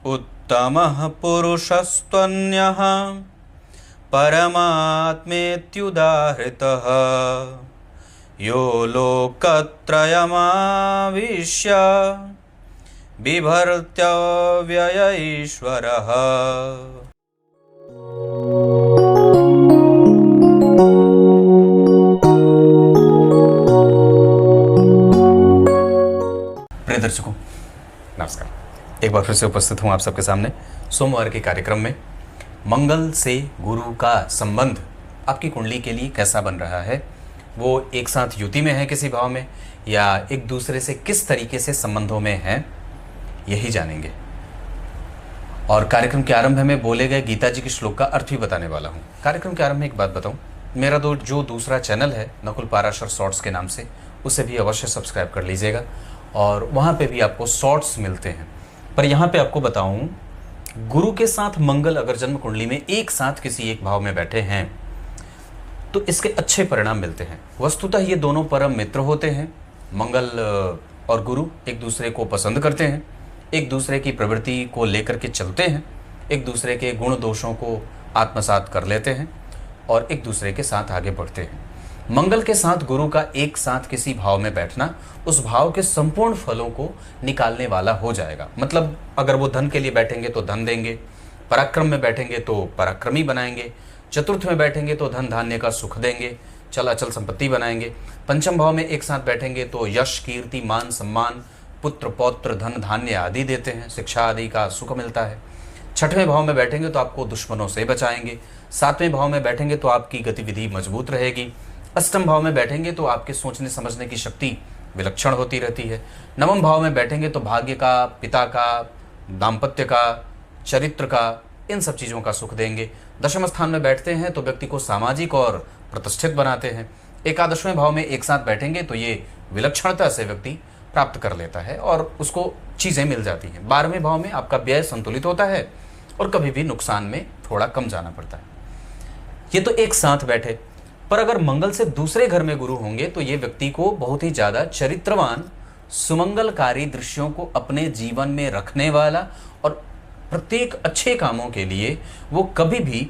उत्तमः पुरुषस्त्वन्यः परमात्मेत्युदाहृतः यो लोकत्रयमाविश्य बिभर्त्यव्यय ईश्वरः। प्रिय दर्शकों नमस्कार, एक बार फिर से उपस्थित हूँ आप सबके सामने सोमवार के कार्यक्रम में। मंगल से गुरु का संबंध आपकी कुंडली के लिए कैसा बन रहा है, वो एक साथ युति में है किसी भाव में, या एक दूसरे से किस तरीके से संबंधों में है, यही जानेंगे। और कार्यक्रम के आरंभ में बोले गए गीता जी के श्लोक का अर्थ भी बताने वाला हूँ। कार्यक्रम के आरंभ में एक बात बताऊँ, मेरा जो दूसरा चैनल है नकुल पाराशर शॉर्ट्स के नाम से, उसे भी अवश्य सब्सक्राइब कर लीजिएगा और वहाँ पे भी आपको शॉर्ट्स मिलते हैं। पर यहाँ पे आपको बताऊँ, गुरु के साथ मंगल अगर जन्म कुंडली में एक साथ किसी एक भाव में बैठे हैं तो इसके अच्छे परिणाम मिलते हैं। वस्तुतः ये दोनों परम मित्र होते हैं। मंगल और गुरु एक दूसरे को पसंद करते हैं, एक दूसरे की प्रवृत्ति को लेकर के चलते हैं, एक दूसरे के गुण दोषों को आत्मसात कर लेते हैं और एक दूसरे के साथ आगे बढ़ते हैं। मंगल के साथ गुरु का एक साथ किसी भाव में बैठना उस भाव के संपूर्ण फलों को निकालने वाला हो जाएगा। मतलब अगर वो धन के लिए बैठेंगे तो धन देंगे, पराक्रम में बैठेंगे तो पराक्रमी बनाएंगे, चतुर्थ में बैठेंगे तो धन धान्य का सुख देंगे, चल अचल संपत्ति बनाएंगे, पंचम भाव में एक साथ बैठेंगे तो यश कीर्ति मान सम्मान पुत्र पौत्र धन धान्य आदि देते हैं, शिक्षा आदि का सुख मिलता है। छठवें भाव में बैठेंगे तो आपको दुश्मनों से बचाएंगे, सातवें भाव में बैठेंगे तो आपकी गतिविधि मजबूत रहेगी, अष्टम भाव में बैठेंगे तो आपके सोचने समझने की शक्ति विलक्षण होती रहती है, नवम भाव में बैठेंगे तो भाग्य का, पिता का, दाम्पत्य का, चरित्र का, इन सब चीज़ों का सुख देंगे। दशम स्थान में बैठते हैं तो व्यक्ति को सामाजिक और प्रतिष्ठित बनाते हैं। एकादशवें भाव में एक साथ बैठेंगे तो ये विलक्षणता से व्यक्ति प्राप्त कर लेता है और उसको चीज़ें मिल जाती हैं। 12वें भाव में आपका व्यय संतुलित होता है और कभी भी नुकसान में थोड़ा कम जाना पड़ता है। ये तो एक साथ बैठे, पर अगर मंगल से दूसरे घर में गुरु होंगे तो ये व्यक्ति को बहुत ही ज़्यादा चरित्रवान, सुमंगलकारी दृश्यों को अपने जीवन में रखने वाला और प्रत्येक अच्छे कामों के लिए वो कभी भी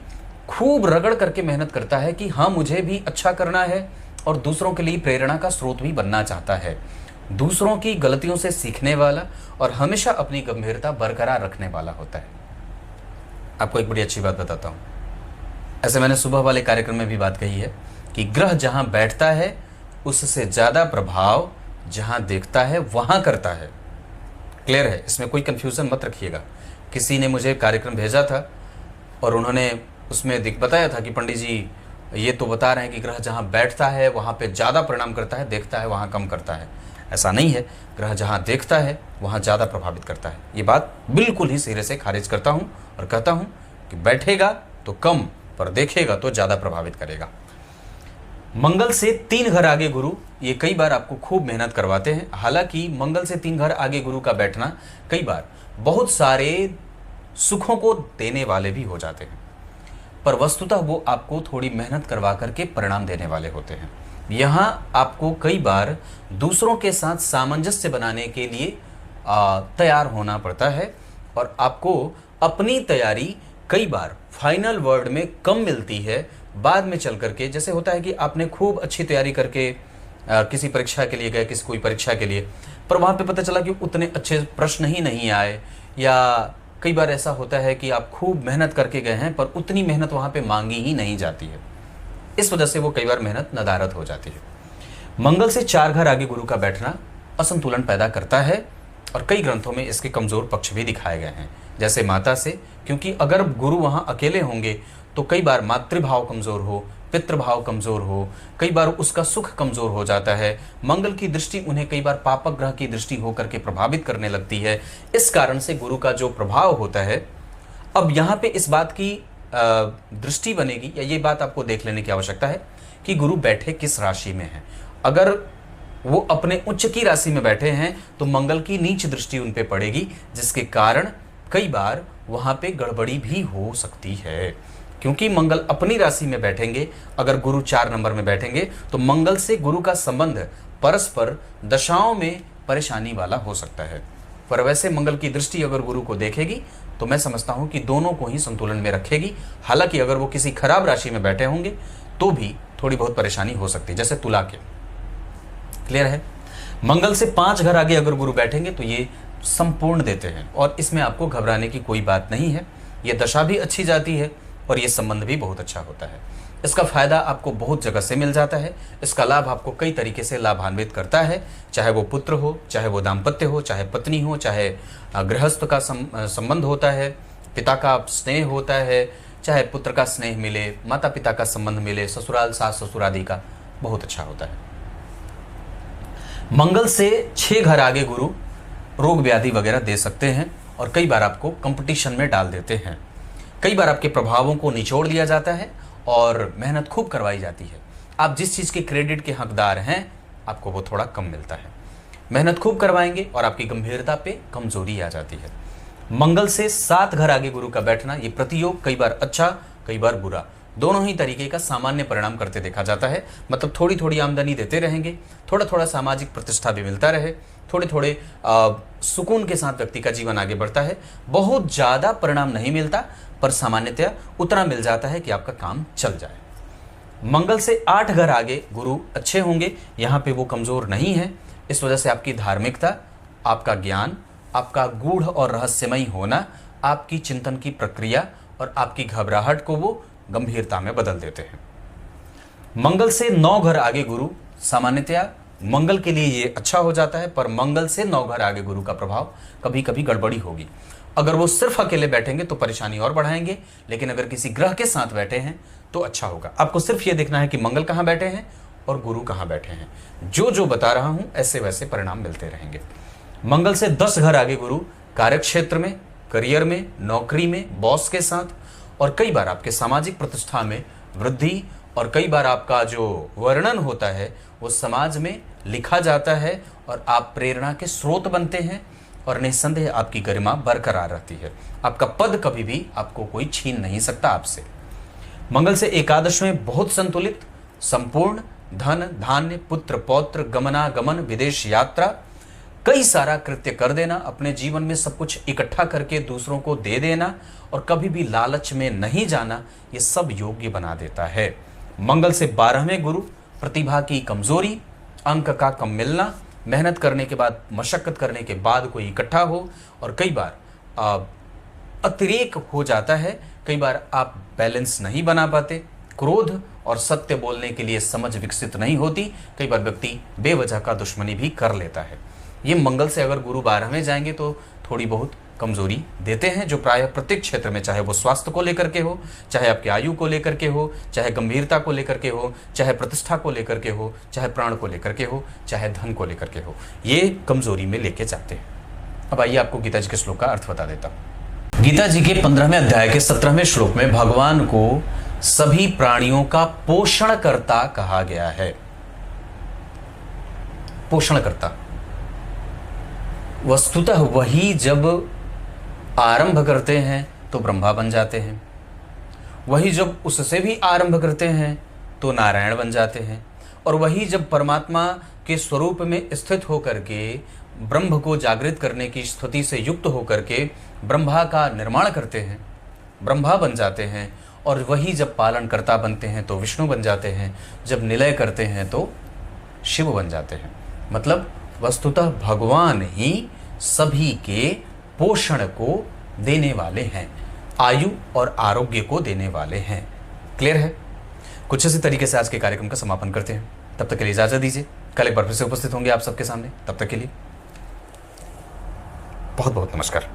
खूब रगड़ करके मेहनत करता है कि हाँ मुझे भी अच्छा करना है, और दूसरों के लिए प्रेरणा का स्रोत भी बनना चाहता है। दूसरों की गलतियों से सीखने वाला और हमेशा अपनी गंभीरता बरकरार रखने वाला होता है। आपको एक बड़ी अच्छी बात बताता हूँ, ऐसे मैंने सुबह वाले कार्यक्रम में भी बात कही है कि ग्रह जहाँ बैठता है उससे ज़्यादा प्रभाव जहाँ देखता है वहाँ करता है। क्लियर है, इसमें कोई कन्फ्यूज़न मत रखिएगा। किसी ने मुझे कार्यक्रम भेजा था और उन्होंने उसमें बताया था कि पंडित जी ये तो बता रहे हैं कि ग्रह जहाँ बैठता है वहाँ पे ज़्यादा परिणाम करता है, देखता है वहाँ कम करता है। ऐसा नहीं है, ग्रह जहाँ देखता है वहाँ ज़्यादा प्रभावित करता है। ये बात बिल्कुल ही सिरे से खारिज करता हूँ और कहता हूँ कि बैठेगा तो कम, पर देखेगा तो ज़्यादा प्रभावित करेगा। मंगल से 3 घर आगे गुरु, ये कई बार आपको खूब मेहनत करवाते हैं। हालांकि मंगल से 3 घर आगे गुरु का बैठना कई बार बहुत सारे सुखों को देने वाले भी हो जाते हैं, पर वस्तुतः वो आपको थोड़ी मेहनत करवा करके परिणाम देने वाले होते हैं। यहाँ आपको कई बार दूसरों के साथ सामंजस्य बनाने के लिए तैयार होना पड़ता है और आपको अपनी तैयारी कई बार फाइनल वर्ड में कम मिलती है। बाद में चल करके जैसे होता है कि आपने खूब अच्छी तैयारी करके किसी परीक्षा के लिए गए, किसी कोई परीक्षा के लिए, पर वहाँ पे पता चला कि उतने अच्छे प्रश्न ही नहीं आए, या कई बार ऐसा होता है कि आप खूब मेहनत करके गए हैं पर उतनी मेहनत वहाँ पे मांगी ही नहीं जाती है। इस वजह से वो कई बार मेहनत नदारद हो जाती है। मंगल से 4 घर आगे गुरु का बैठना असंतुलन पैदा करता है और कई ग्रंथों में इसके कमज़ोर पक्ष भी दिखाए गए हैं, जैसे माता से, क्योंकि अगर गुरु वहाँ अकेले होंगे तो कई बार मातृभाव कमज़ोर हो, पितृभाव कमज़ोर हो, कई बार उसका सुख कमज़ोर हो जाता है। मंगल की दृष्टि उन्हें कई बार पापक ग्रह की दृष्टि होकर के प्रभावित करने लगती है। इस कारण से गुरु का जो प्रभाव होता है, अब यहाँ पे इस बात की दृष्टि बनेगी, या ये बात आपको देख लेने की आवश्यकता है कि गुरु बैठे किस राशि में है। अगर वो अपने उच्च की राशि में बैठे हैं तो मंगल की नीच दृष्टि उन पे पड़ेगी, जिसके कारण कई बार वहाँ पे गड़बड़ी भी हो सकती है। क्योंकि मंगल अपनी राशि में बैठेंगे, अगर गुरु 4 नंबर में बैठेंगे तो मंगल से गुरु का संबंध परस्पर दशाओं में परेशानी वाला हो सकता है। पर वैसे मंगल की दृष्टि अगर गुरु को देखेगी तो मैं समझता हूं कि दोनों को ही संतुलन में रखेगी। हालांकि अगर वो किसी खराब राशि में बैठे होंगे तो भी थोड़ी बहुत परेशानी हो सकती है, जैसे तुला के। क्लियर है? मंगल से 5 घर आगे अगर गुरु बैठेंगे तो ये संपूर्ण देते हैं और इसमें आपको घबराने की कोई बात नहीं है। ये दशा भी अच्छी जाती है और ये संबंध भी बहुत अच्छा होता है। इसका फायदा आपको बहुत जगह से मिल जाता है। इसका लाभ आपको कई तरीके से लाभान्वित करता है, चाहे वो पुत्र हो, चाहे वो दाम्पत्य हो, चाहे पत्नी हो, चाहे गृहस्थ का संबंध होता है, पिता का स्नेह होता है, चाहे पुत्र का स्नेह मिले, माता पिता का संबंध मिले, ससुराल सास ससुर आदि का बहुत अच्छा होता है। मंगल से 6 घर आगे गुरु रोग व्याधि वगैरह दे सकते हैं और कई बार आपको कंपटीशन में डाल देते हैं। कई बार आपके प्रभावों को निचोड़ लिया जाता है और मेहनत खूब करवाई जाती है। आप जिस चीज़ के क्रेडिट के हकदार हैं आपको वो थोड़ा कम मिलता है। मेहनत खूब करवाएंगे और आपकी गंभीरता पे कमजोरी आ जाती है। मंगल से 7 घर आगे गुरु का बैठना ये प्रतियोग कई बार अच्छा कई बार बुरा दोनों ही तरीके का सामान्य परिणाम करते देखा जाता है। मतलब थोड़ी थोड़ी आमदनी देते रहेंगे, थोड़ा थोड़ा सामाजिक प्रतिष्ठा भी मिलता रहे, थोड़े थोड़े सुकून के साथ व्यक्ति का जीवन आगे बढ़ता है। बहुत ज़्यादा परिणाम नहीं मिलता पर सामान्यतया उतना मिल जाता है कि आपका काम चल जाए। मंगल से 8 घर आगे गुरु अच्छे होंगे, यहाँ पे वो कमज़ोर नहीं है। इस वजह से आपकी धार्मिकता, आपका ज्ञान, आपका गूढ़ और रहस्यमयी होना, आपकी चिंतन की प्रक्रिया और आपकी घबराहट को वो गंभीरता में बदल देते हैं। मंगल से 9 घर आगे गुरु, सामान्यतया मंगल के लिए ये अच्छा हो जाता है, पर मंगल से 9 घर आगे गुरु का प्रभाव कभी कभी गड़बड़ी होगी। अगर वो सिर्फ अकेले बैठेंगे तो परेशानी और बढ़ाएंगे, लेकिन अगर किसी ग्रह के साथ बैठे हैं तो अच्छा होगा। आपको सिर्फ ये देखना है कि मंगल कहाँ बैठे हैं और गुरु कहाँ बैठे हैं। जो जो बता रहा हूं ऐसे वैसे परिणाम मिलते रहेंगे। मंगल से 10 घर आगे गुरु कार्यक्षेत्र में, करियर में, नौकरी में, बॉस के साथ और कई बार आपके सामाजिक प्रतिष्ठा में वृद्धि और कई बार आपका जो वर्णन होता है वो समाज में लिखा जाता है और आप प्रेरणा के स्रोत बनते हैं और निस्संदेह आपकी गरिमा बरकरार रहती है। आपका पद कभी भी आपको कोई छीन नहीं सकता आपसे। मंगल से एकादश में बहुत संतुलित, संपूर्ण, धन धान्य, पुत्र पौत्र, गमनागमन, विदेश यात्रा, कई सारा कृत्य कर देना, अपने जीवन में सब कुछ इकट्ठा करके दूसरों को दे देना और कभी भी लालच में नहीं जाना, ये सब योग्य बना देता है। मंगल से 12वें गुरु, प्रतिभा की कमजोरी, अंक का कम मिलना, मेहनत करने के बाद, मशक्कत करने के बाद कोई इकट्ठा हो और कई बार अतिरेक हो जाता है। कई बार आप बैलेंस नहीं बना पाते, क्रोध और सत्य बोलने के लिए समझ विकसित नहीं होती, कई बार व्यक्ति बेवजह का दुश्मनी भी कर लेता है। ये मंगल से अगर गुरु 12वें जाएंगे तो थोड़ी बहुत कमजोरी देते हैं, जो प्रायः प्रत्येक क्षेत्र में, चाहे वो स्वास्थ्य को लेकर के हो, चाहे आपकी आयु को लेकर के हो, चाहे गंभीरता को लेकर के हो, चाहे प्रतिष्ठा को लेकर के हो, चाहे प्राण को लेकर के हो, चाहे धन को लेकर के हो, ये कमजोरी में लेके जाते हैं। अब आइए आपको गीता जी के श्लोक का अर्थ बता देता हूं। गीता जी के 15वें अध्याय के 17वें श्लोक में भगवान को सभी प्राणियों का पोषणकर्ता कहा गया है। पोषणकर्ता वस्तुतः वही जब आरंभ करते हैं तो ब्रह्मा बन जाते हैं, वही जब उससे भी आरंभ करते हैं तो नारायण बन जाते हैं, और वही जब परमात्मा के स्वरूप में स्थित होकर के ब्रह्म को जागृत करने की स्थिति से युक्त होकर के ब्रह्मा का निर्माण करते हैं, ब्रह्मा बन जाते हैं, और वही जब पालनकर्ता बनते हैं तो विष्णु बन जाते हैं, जब निलय करते हैं तो शिव बन जाते हैं। मतलब वस्तुतः भगवान ही सभी के पोषण को देने वाले हैं, आयु और आरोग्य को देने वाले हैं। क्लियर है? कुछ इसी तरीके से आज के कार्यक्रम का समापन करते हैं। तब तक के लिए इजाजत दीजिए। कल एक बार फिर से उपस्थित होंगे आप सबके सामने। तब तक के लिए बहुत बहुत नमस्कार।